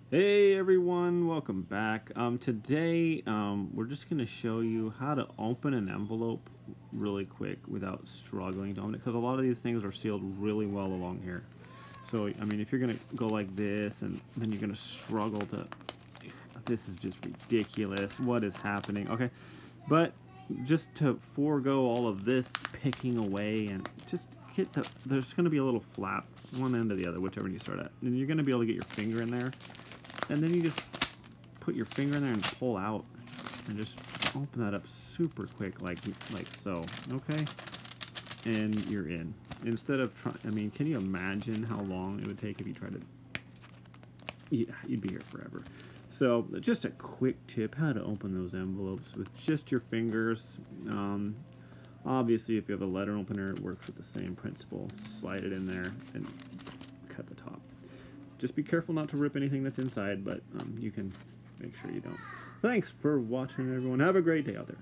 Hey everyone, welcome back. Today we're just going to show you how to open an envelope really quick without struggling to open it, because a lot of these things are sealed really well along here. So I mean, if you're going to go like this and then you're going to struggle to, this is just ridiculous. What is happening? Okay, but just to forego all of this picking away and just hit there's going to be a little flap, one end or the other, whichever you start at, and you're going to be able to get your finger in there. And then you just put your finger in there and pull out, and just open that up super quick, like so. Okay, and you're in. Instead of trying, I mean, can you imagine how long it would take if you tried to? Yeah, you'd be here forever. So, just a quick tip: how to open those envelopes with just your fingers. Obviously, if you have a letter opener, it works with the same principle. Slide it in there and cut the top. Just be careful not to rip anything that's inside, but you can make sure you don't. Thanks for watching, everyone. Have a great day out there.